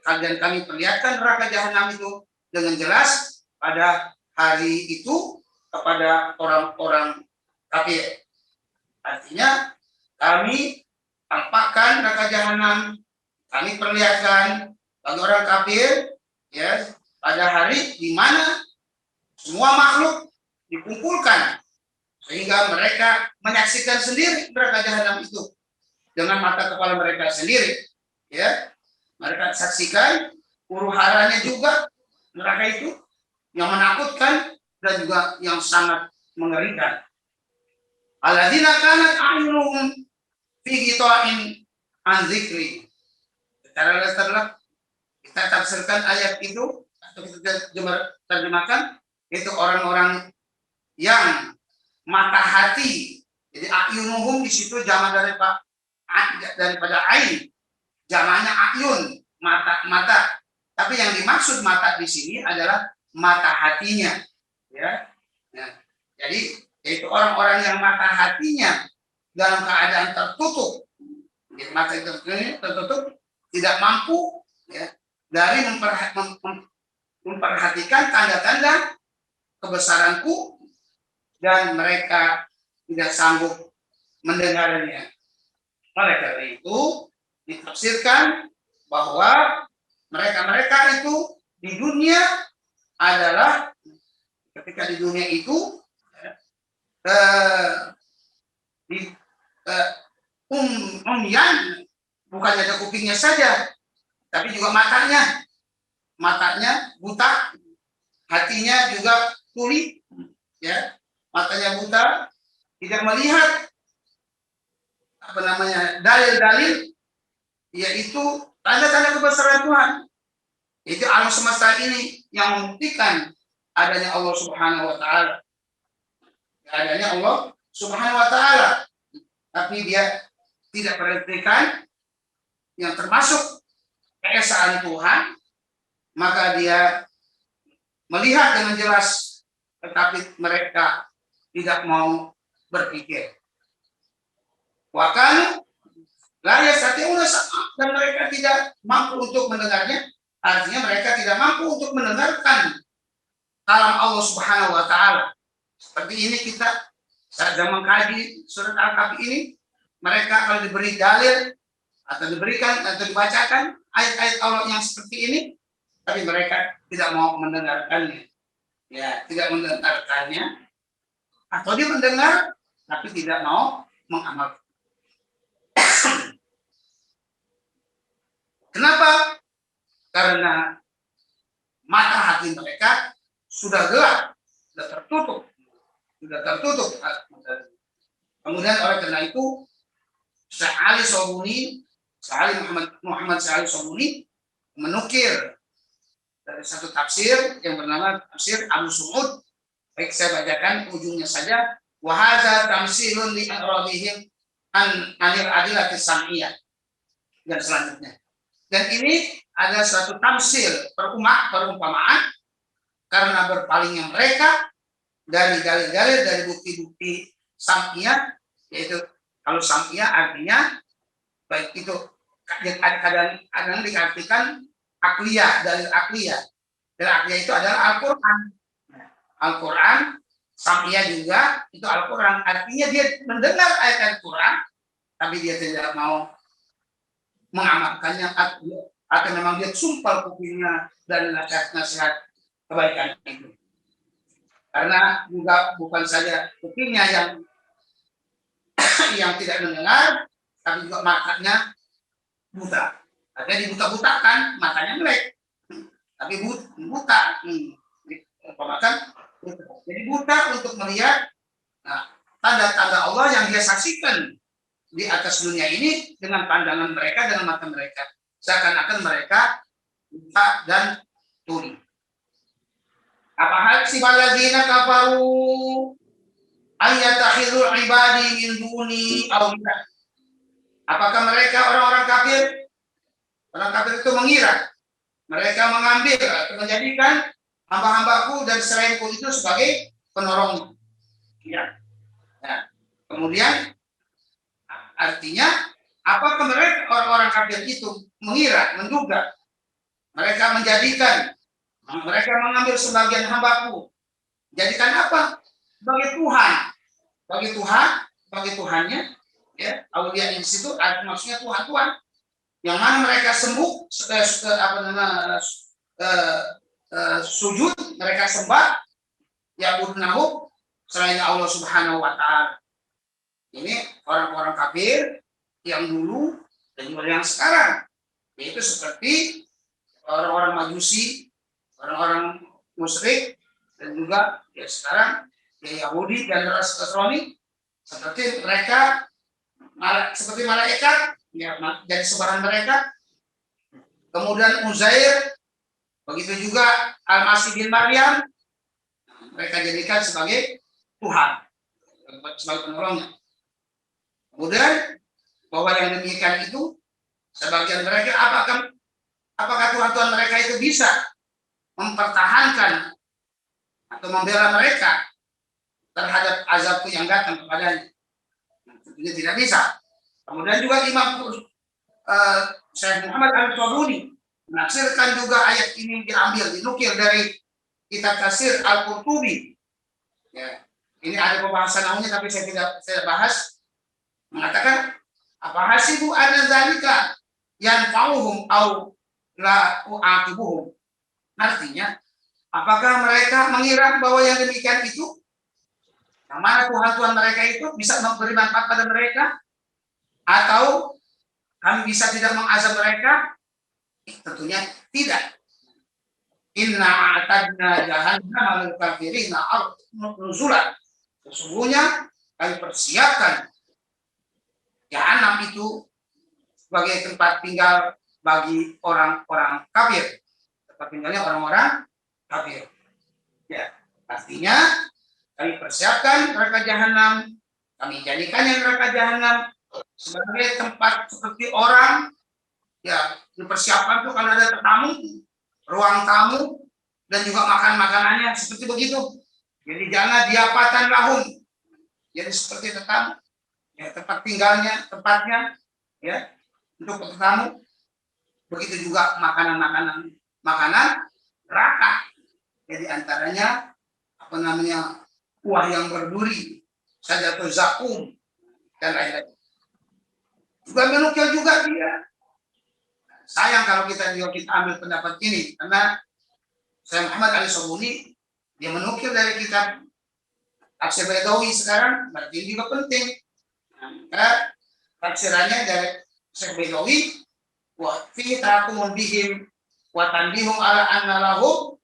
Dan kami perlihatkan neraka jahanam itu dengan jelas pada hari itu kepada orang-orang kafir. Artinya kami tampakkan neraka jahanam, kami perlihatkan bagi orang kafir ya pada hari di mana semua makhluk dikumpulkan sehingga mereka menyaksikan sendiri neraka jahanam itu dengan mata kepala mereka sendiri ya. Mereka saksikan huru-haranya juga neraka itu yang menakutkan dan juga yang sangat mengerikan. Alladzina kanat a'yunuhum fi ghita'in an dzikri. Secara dasar kita tafsirkan ayat itu atau kita terjemahkan itu orang-orang yang mata hati. Jadi a'yunuhum di situ jamak daripada ain. Jamaknya ayun, mata. Tapi yang dimaksud mata di sini adalah mata hatinya, ya. Nah, jadi itu orang-orang yang mata hatinya dalam keadaan tertutup, jadi mata itu tertutup, tidak mampu, ya, dari memperhatikan tanda-tanda kebesaranku dan mereka tidak sanggup mendengarnya. Oleh karena itu ditafsirkan bahwa mereka itu di dunia adalah ketika di dunia itu umyan bukan ada kupingnya saja tapi juga matanya buta, hatinya juga tuli ya, matanya buta, tidak melihat dalil-dalil yaitu tanda-tanda kebesaran Tuhan. Itu alam semesta ini yang membuktikan adanya Allah Subhanahu wa taala. Adanya Allah Subhanahu wa taala. Tapi dia tidak perhatikan yang termasuk keesaan Tuhan, maka dia melihat dengan jelas tetapi mereka tidak mau berpikir. Wakan la yastati'una sam'a, dan mereka tidak mampu untuk mendengarnya. Artinya mereka tidak mampu untuk mendengarkan kalam Allah Subhanahu wa taala. Seperti ini kita sedang mengkaji surat Al-Kahfi ini, mereka kalau diberi dalil atau diberikan atau dibacakan ayat-ayat Allah yang seperti ini, tapi mereka tidak mau mendengarkannya. Ya, tidak mendengarkannya, atau dia mendengar tapi tidak mau mengamalkan. Kenapa? Karena mata hati mereka sudah gelap, sudah tertutup. Kemudian oleh karena itu, Muhammad Syekh Ali Sobuni menukir dari satu tafsir yang bernama tafsir Abu Su'ud. Baik, saya bacakan ujungnya saja. Wa hadza tamsilun li a'radihim anil adillati sam'iyah. Dan selanjutnya. Dan ini ada suatu tamsil, perumpamaan karena berpalingnya mereka dari dalil-dalil, dari bukti-bukti sam'iyah, yaitu kalau sam'iyah artinya baik itu kadang diartikan akliyah, dalil akliyah. Dalil akliyah itu adalah Al-Qur'an. Al-Quran, sam'iyah juga itu Al-Quran. Artinya dia mendengar ayat Al-Quran, tapi dia tidak mau mengamalkannya, atau memang dia sumpah kupingnya dan nasihat-nasihat kebaikan itu. Karena juga bukan saja kupingnya yang tidak mendengar, tapi juga matanya buta. Artinya dibuta-butakan, matanya melek, tapi buta. Jadi buta untuk melihat tanda-tanda Allah yang dia saksikan di atas dunia ini dengan pandangan mereka, dengan mata mereka. Seakan-akan mereka buta dan tuli. Apa hasibal ladzina kafaru ayatakhidul ibadi min duni awliya. Apakah mereka orang-orang kafir? Orang kafir itu mengira mereka mengambil atau menjadikan hamba-hambaku dan selainku itu sebagai penolong. Ya. Nah, kemudian artinya apakah mereka orang-orang kafir itu menduga mereka mereka mengambil sebagian hambaku, jadikan apa? Sebagai Tuhan, bagi Tuhannya, ya. Aulia di situ maksudnya Tuhan yang mana mereka sujud, mereka sembah ya budnahu selain Allah Subhanahu wa taala. Ini orang-orang kafir yang dulu dan juga yang sekarang, yaitu seperti orang-orang Majusi, orang-orang musyrik, dan juga ya sekarang ya Yahudi dan Nasrani, seperti mereka seperti malaikat, ya jadi sembahan mereka. Kemudian Uzair, begitu juga Al-Masih bin Maryam, mereka jadikan sebagai Tuhan, sebagai penolongnya. Kemudian bahwa yang demikian itu sebagian mereka apakah Tuhan-Tuhan mereka itu bisa mempertahankan atau membela mereka terhadap azab yang datang kepadanya? Tentunya tidak bisa. Kemudian juga Imam Syekh Muhammad Al-Sobuni menafsirkan juga ayat ini dinukil dari kitab tafsir Al-Qurtubi. Ya, ini ada pembahasan namanya tapi saya tidak bahas. Mengatakan apa hasibu anna zalika yanfa'uhum au la u'aqibuhum. Artinya, apakah mereka mengira bahwa yang demikian itu, yang mana Tuhan-Tuhan mereka itu bisa memberi manfaat pada mereka, atau kami bisa tidak mengazab mereka? Tentunya tidak. Inna a'tadna jahannama lil kafirina nuzulan. Sesungguhnya kami persiapkan jahanam itu sebagai tempat tinggal bagi orang-orang kafir. Tempat tinggalnya orang-orang kafir. Ya, artinya kami persiapkan neraka jahanam, kami jadikannya neraka jahanam sebagai tempat seperti orang, ya dipersiapkan tuh kalau ada tamu, ruang tamu dan juga makanannya seperti begitu. Jadi jangan diapatan lahum. Jadi seperti tetamu. ya, tempat tinggalnya, tempatnya, ya, untuk tamu. Begitu juga makanan neraka. Jadi antaranya apa namanya kuah yang berduri, sajatul zakum dan lain-lain. Juga menukil juga dia. Sayang kalau kita ambil pendapat ini, karena Syekh Muhammad Al-Sabuni dia menukil dari kitab Tafsir Baidawi sekarang, berarti juga penting. Nah, tafsirannya dari Syekh Baidawi, wa fi taqumun bihim wa tanbihum ala anna lahum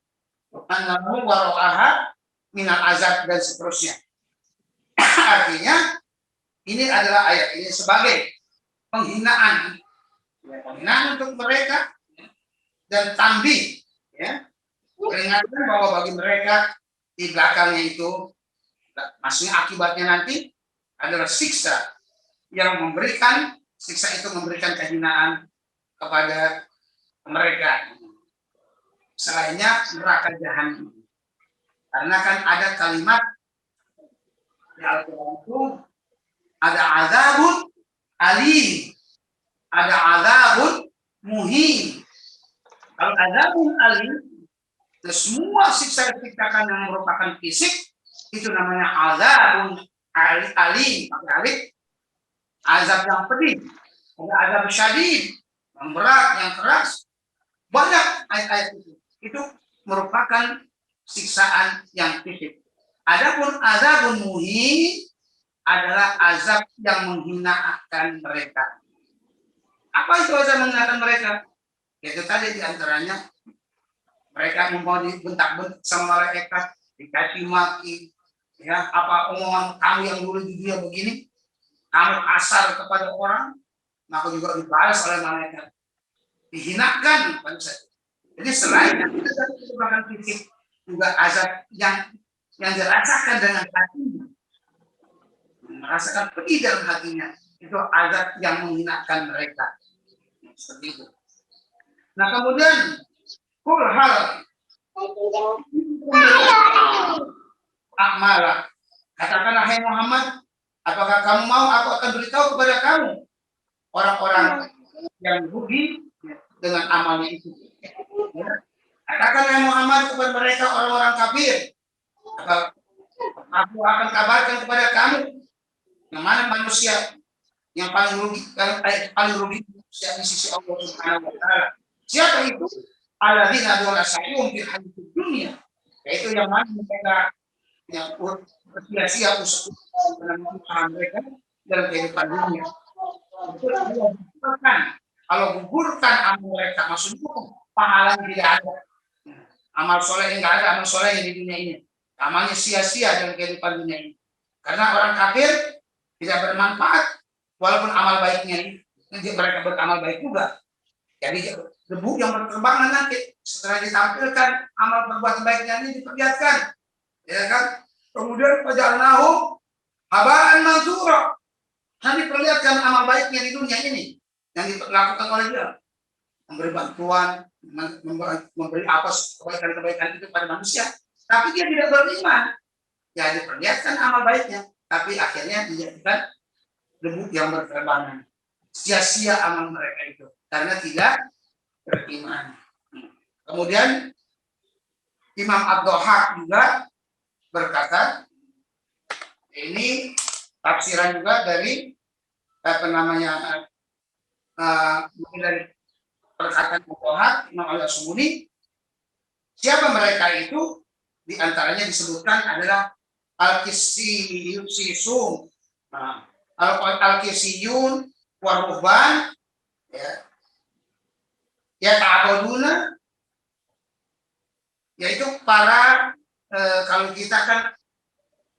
waro'aha minal azab dan seterusnya. Artinya ini adalah ayat ini sebagai penghinaan untuk mereka dan tanbih, ya, peringatan bahwa bagi mereka di belakangnya itu, maksudnya akibatnya nanti adalah siksa yang memberikan, siksa itu memberikan kehinaan kepada mereka. Selainnya neraka jahanam. Karena kan ada kalimat di Al-Quran itu ada azabun alim, ada azabun muhin. Kalau azabun alim, semua siksa yang diciptakan yang merupakan fisik itu namanya azabun alim, pakai alif, azab yang pedih, ada azab syadid, yang berat, yang keras. Banyak ayat-ayat itu merupakan siksaan yang fisik. Adapun azabun muhin adalah azab yang menghinakan mereka. Apa itu azab menghinakan mereka? Itu tadi diantaranya mereka mau dibentak-bentak sama malaikat, dikasih maki, ya, apa omongan kamu yang dulu di dunia begini, kamu kasar kepada orang, maka juga dibalas oleh malaikat, dihinakan. Jadi selain yang merupakan fisik, juga azab yang dirasakan dengan hatinya, merasakan pedih dalam hatinya, itu azab yang menghinakan mereka. Seperti itu. Nah kemudian kul hal akmala, katakanlah hai Muhammad, apakah kamu mau aku akan beritahu kepada kamu orang-orang yang rugi dengan amalnya itu. Ya. Katakanlah Muhammad kepada mereka orang-orang kafir, aku akan kabarkan kepada kamu yang mana manusia yang paling rugi di sisi Allah Subhanahu wa taala. Siapa itu? Alladzina dawla sa'yum fil hayatid dunya. Yaitu yang mana mereka yang sia-sia usaha mereka dalam kehidupan dunia. Kalau gugurkan amal mereka, maksudnya pahalanya tidak ada. Amal soleh yang tidak ada, amal soleh yang di dunia ini. Amalnya sia-sia dalam kehidupan dunia ini. Karena orang kafir tidak bermanfaat, walaupun amal baiknya mereka beramal baik juga. Jadi debu yang berterbangan nanti setelah ditampilkan amal perbuatan baiknya ini diperlihatkan, ya kan? Kemudian fajalnahu habaan mansura. Nanti perlihatkan amal baiknya di dunia ini yang dilakukan oleh dia, memberi bantuan, memberi apa kebaikan-kebaikan itu pada manusia, tapi dia tidak beriman. Ya diperlihatkan amal baiknya, tapi akhirnya dijadikan debu yang berterbangan. Sia-sia amal mereka itu karena tidak beriman. Kemudian Imam Ad-Dhahhak juga berkata, ini tafsiran juga dari apa namanya dari perkataan Ad-Dhahhak, Imam Al-Sabuni. Siapa mereka itu? Di antaranya disebutkan adalah Al-Kisiyun, Al-Kisiyun, Waruhban, ya ta'abuduna, yaitu para kalau kita kan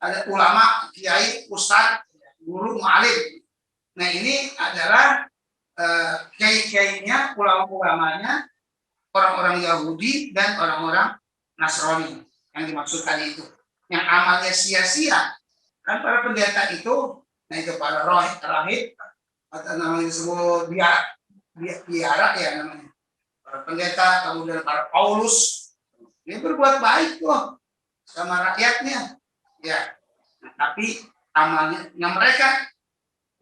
ada ulama, kiai, ustadz, guru, mu'alim. Nah ini adalah kiai-kiainya, ulama-ulamanya, orang-orang Yahudi dan orang-orang Nasrani yang dimaksudkan itu. Yang amalnya sia-sia. Kan para pendeta itu, nah itu para rahib, atau namanya disebut biara ya namanya. Para pendeta, kemudian para Paulus, ini berbuat baik tuh sama rakyatnya. Ya, nah, tapi amalnya yang mereka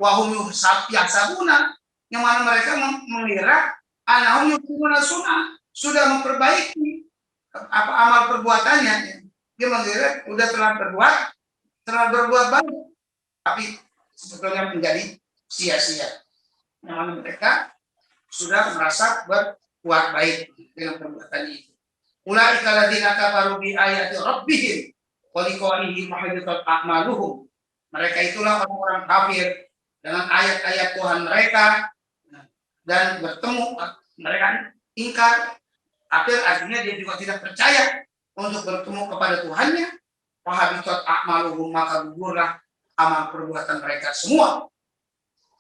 wahum yahsabuna, yang mana mereka mengira annahum yuqimuna sunnah, sudah memperbaiki apa amal perbuatannya. Dia mengira sudah telah berbuat baik, tapi sebetulnya menjadi sia-sia. Yang mana mereka sudah merasa berbuat baik dengan perbuatan itu. Ulaika alladziina kafaru bi ayati rabbihim wa liqa'ihi fahabitat a'maluhum. Mereka itulah orang-orang kafir dengan ayat-ayat Tuhan mereka dan bertemu mereka ingkar. Akhir akhirnya dia juga tidak percaya untuk bertemu kepada Tuhannya. Fahabitat a'maluhum, maka gugurlah amal perbuatan mereka semua.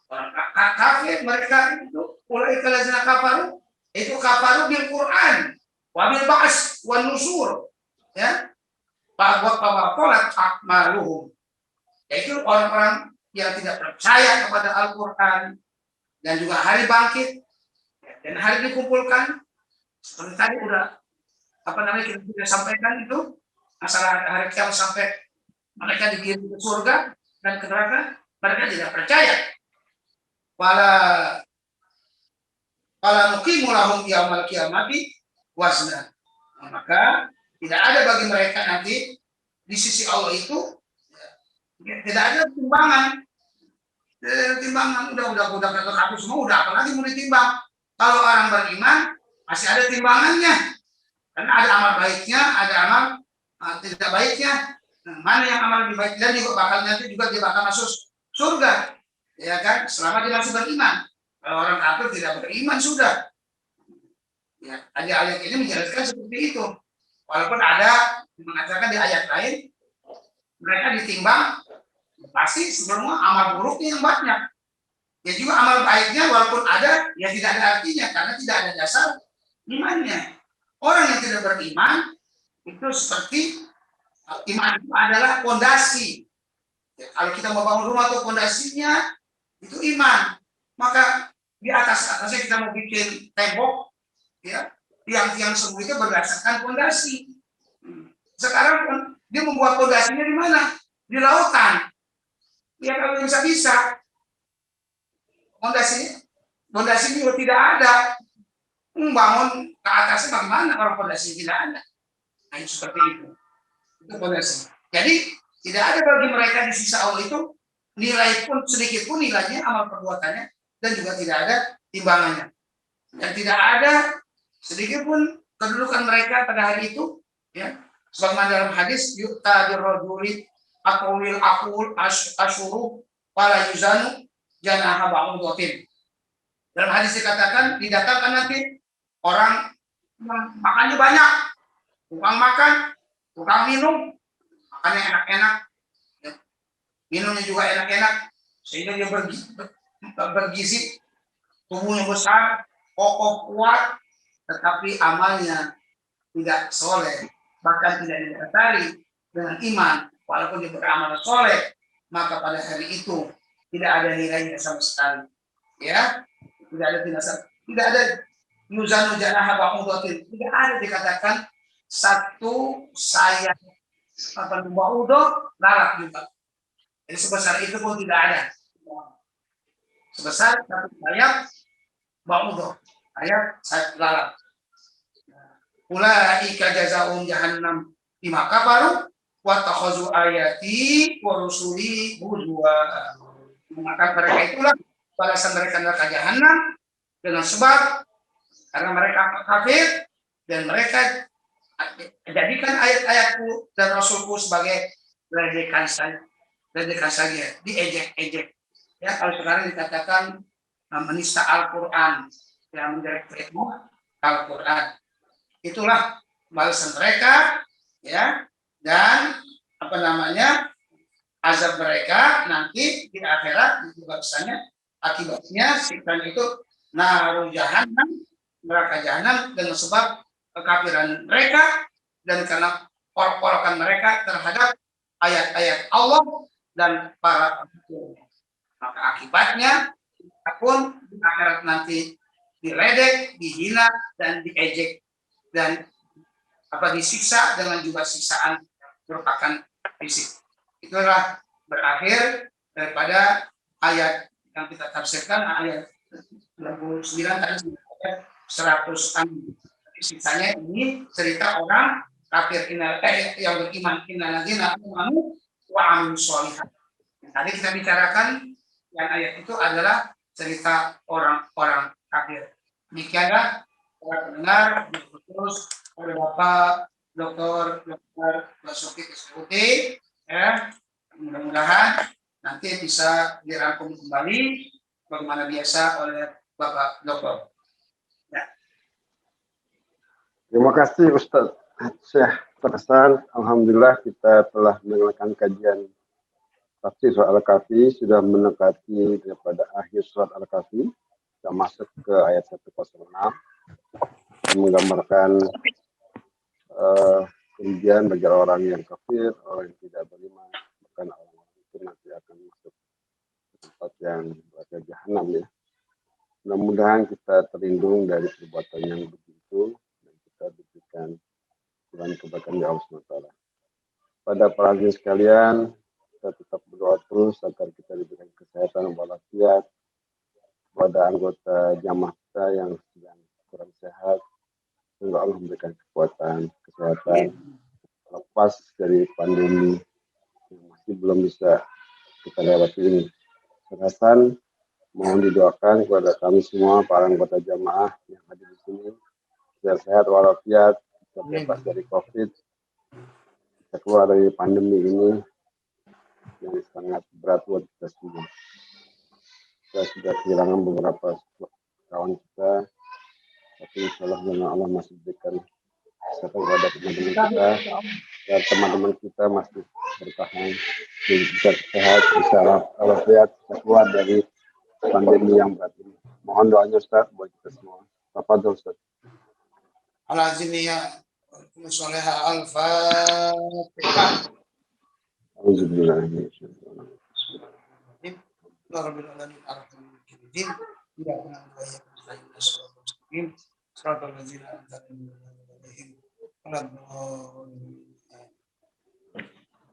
Orang kafir mereka itu ulaika alladziina kafaru, itu kafaru bil Quran wabil ba'as wan nusur, ya, bahwa polat akmaluhum, yaitu orang-orang yang tidak percaya kepada Al-Quran dan juga hari bangkit dan hari dikumpulkan. Seperti tadi udah kita sampaikan itu masalah hari kiamat sampai mereka dikirim ke surga dan ke neraka, mereka tidak percaya. Wala nuqimu lahum yaumal qiyamati wazna. Maka tidak ada bagi mereka nanti di sisi Allah itu tidak ada timbangan. Timbangan udah kata semua, udah apalagi mau ditimbang. Kalau orang beriman masih ada timbangannya, karena ada amal baiknya, ada amal tidak baiknya. Mana yang amal lebih baik, dan juga bakal nanti juga dia bakal masuk surga, ya kan? Selama dia masih beriman. Kalau orang kafir tidak beriman sudah. Ya, ayat ini menjelaskan seperti itu. Walaupun ada mengatakan di ayat lain mereka ditimbang pasti semua amal buruknya yang banyak. Ya juga amal baiknya walaupun ada ya tidak ada artinya karena tidak ada dasar imannya. Orang yang tidak beriman itu seperti iman itu adalah fondasi. Ya, kalau kita mau bangun rumah tuh fondasinya itu iman. Maka di atasnya kita mau bikin tembok, ya, tiang-tiang semua itu berdasarkan fondasi. Sekarang dia membuat fondasinya di mana? Di lautan. Ya kalau bisa fondasi juga tidak ada. Membangun ke atasnya bagaimana kalau fondasi tidak ada? Nah, itu seperti itu. Itu fondasi. Jadi tidak ada bagi mereka di sisa Allah itu nilai pun sedikit pun nilainya amal perbuatannya, dan juga tidak ada timbangannya. Dan tidak ada sedikit pun kedudukan mereka pada hari itu, ya. Sebagaimana dalam hadis yu'ta birrajuli aqwil aqul asyuru wala yuzanu janaha ba'udatin. Dalam hadis dikatakan didatangkan nanti orang makannya banyak, tukang makan, tukang minum, makannya enak-enak, ya. Minumnya juga enak-enak, sehingga dia bergizi, tubuhnya besar, kokoh kuat, tetapi amalnya tidak soleh, bahkan tidak didasari dengan iman. Walaupun dia beramal soleh, maka pada hari itu tidak ada nilainya sama sekali, ya. Tidak ada yuzanu janaha ba'udatin, tidak ada dikatakan satu sayap ba'udah lalat juga. Jadi sebesar itu pun tidak ada. Sebesar satu sayap ba'udah, sayap lalat. Ulaika jazaa'um jahannam bima kafaru wa takhazu ayati wa rusuli huzwa. Maka mereka itulah balasan mereka neraka jahanam dengan sebab karena mereka kafir dan mereka jadikan ayat-ayatku dan rasulku sebagai ledekan saja, diejek-ejek. Ya, kalau sekarang dikatakan menista Al-Quran, yang menjelek-jelek Al-Quran. Itulah balasan mereka, ya, dan azab mereka nanti di akhirat juga kesannya akibatnya siksa itu naru jahannam, neraka jahanam, dengan sebab kekafiran mereka dan karena porak-porakan mereka terhadap ayat-ayat Allah dan para rasulnya. Maka akibatnya pun di akhirat nanti diledek, dihina dan diejek dan disiksa dengan juga siksaan merupakan fisik. Itulah berakhir daripada ayat yang kita tafsirkan ayat 29 tadi ayat 100-an. Sisanya ini cerita orang kafir yang beriman innalladzina amanu wa amilus sholihat. Tadi kita bicarakan yang ayat itu adalah cerita orang-orang kafir. Demikianlah para pendengar, terus oleh Bapak Dr. Basuki Kesuti, ya, mudah-mudahan nanti bisa dirangkum kembali bagaimana biasa oleh Bapak Dr. Ya. Terima kasih Ustadz Syekh Terkesan. Alhamdulillah kita telah mendengarkan kajian tafsir surat Al-Kahfi, sudah mendekati daripada akhir surat Al-Kahfi, kita masuk ke ayat 106, menggambarkan kerugian bagi orang yang kafir, orang yang tidak beriman, bahkan orang-orang itu nanti akan masuk ke tempat yang berada jahanam ya. Mudah-mudahan kita terlindung dari perbuatan yang begitu dan kita diberikan jalan kebaikan di Allah SWT. Pada para hadirin sekalian, kita tetap berdoa terus agar kita diberikan kesehatan walafiat kepada anggota jamaah kita yang sedang kurang sehat. Semoga Allah memberikan kekuatan, kesehatan lepas dari pandemi yang masih belum bisa kita lewati ini. Terhasan mohon didoakan kepada kami semua para anggota jamaah yang hadir di sini sehat walafiat, kita bebas dari COVID, kita keluar dari pandemi ini yang sangat berat buat kita semua. Kita sudah kehilangan beberapa kawan kita, tapi insyaallah Allah masih berikan kesehatan kepada teman-teman kita, dan teman-teman kita masih bertahan, bisa sehat, bisa walafiat, bisa keluar dari pandemi yang berat ini. Mohon doanya Ustaz buat kita semua. Tafadhol Ustaz. Al-Azimiyah Soleha Al-Fatihah. Alhamdulillah.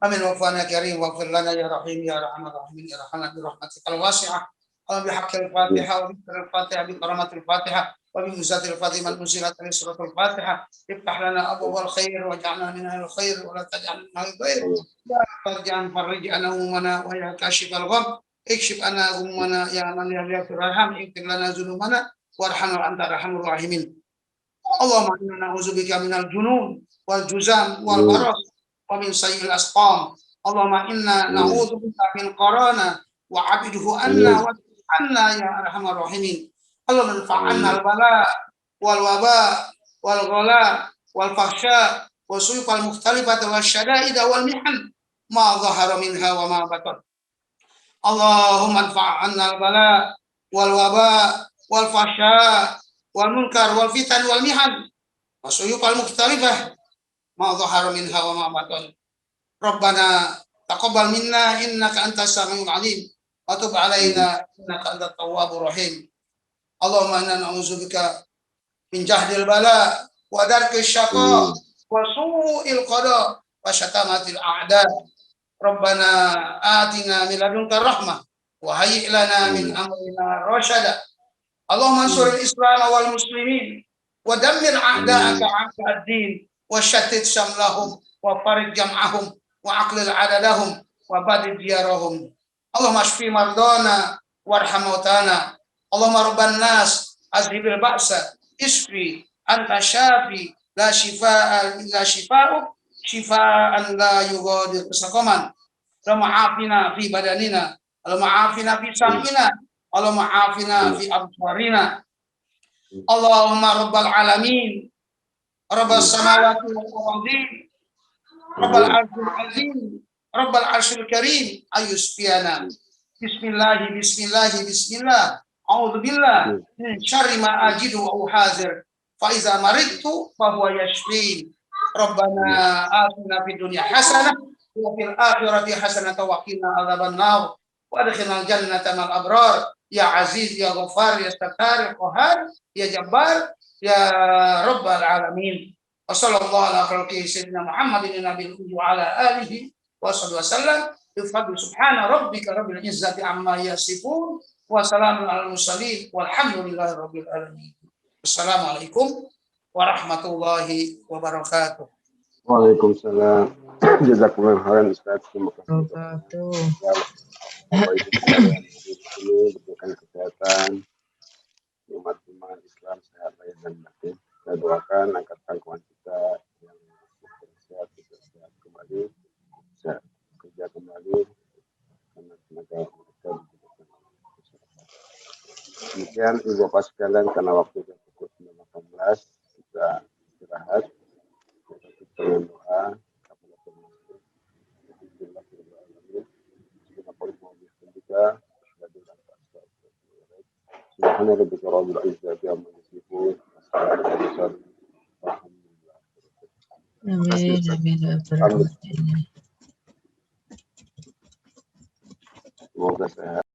Amin wa fana karim wa fir lana ya rahim ya arhamar rahimin ya rahman bi rahmatikal wasi'ah wa bi haqqil Fatihah wa bi Fatihah bi karamatil Fatihah wa bi uzatil Fatihah munzilat suratul Fatihah iftah lana abwaabal khair wa ja'alna min ahli khair wa la taj'al min ahli khair ya farjan farij ana umana wa ya kashifal gham ikshif ana umana ya man yaghfir arham ikfir lana dzunubana warhamna anta arhamur rahimin. Allahumma inna na'udzubika minal junun wal juzam wal baras wa min sayyi'il asqam. Allahumma inna na'udzubika min qarana wa 'abidhu anna wa anna ya arhamar rahimin. Allahumma anfa'anna al-bala wal waba wal ghala wal fahsya wa suyuqal mukhtalifata wa syada'ida wal mihan ma dhahara minha wa ma batan. Allahumma anfa'anna al-bala wal waba wal fahsya wal munkar wal fitan wal mihan wa suyuqal mukhtalifah ma dhahara minha wa ma batan. Rabbana taqabbal minna innaka antas samiul alim wa tub alaina innaka antat tawwabur rahim. Allahumma inna na'udzubika min jahdil bala wa darkis syaqa wa su'il qada wa syatamatil a'da. Rabbana atina min ladunka rahmah wa hayyi' lana min amrina rasyada. Allahumma ansuril Islam wal muslimin wa dammir a'da'aka 'a'da ad-din wa shattit shamlahum wa farid jam'ahum wa aqlil 'adadahum wa badid diyarahum. Allahumma ashfi mardana warham mautana. Allahumma rabban nas azhibil ba'sa isfi anta syafi la shifaa illa shifaa'uk shifaan la yughadiru saqaman. Allahumma afina fi badanina, Allahumma afina fi sam'ina, Allahumma afina fi absarina. Allahumma rabbal alamin, rabbas samawati wal ardi, rabbal arsyil azim, rabbal arsyil karim, ayusfiyana. Bismillah, bismillah, bismillah. A'udzu billah min syarri ma ajidu wa uhazir. Fa iza maridtu fa huwa yashfin. Rabbana atina fid dunya hasanah wa fil akhirati hasanah wa qina adzaban nar. Wa adkhilnal jannata ma'al abrar. Ya Aziz, ya Ghaffar, ya Sattar, ya Qahhar, ya Jabbar, ya Rabbal alamin. Wa sallallahu ala khalqihi sayyidina Muhammadin nabiyyi wa ala alihi wa sallam. Subhana rabbika rabbil izzati amma yasifun wa salamun alal mursalin walhamdulillahi rabbil alamin. Assalamualaikum warahmatullahi wabarakatuh. Waalaikumsalam. Jazakumullah khairan Ustaz. Terima kasih. Bapak Ibu sekalian hadir di sini diberikan kesehatan, umat iman Islam sehat lahir dan batin. Saya doakan agar tanggungan kita yang sehat bisa sehat kembali, bisa kerja kembali karena tenaga mereka dibutuhkan oleh masyarakat. Demikian Ibu Bapak sekalian, karena waktu sudah pukul 18 kita istirahat. Kita tutup dengan doa. Subhana rabbika rabbil izzati amma yasifun. Semoga sehat.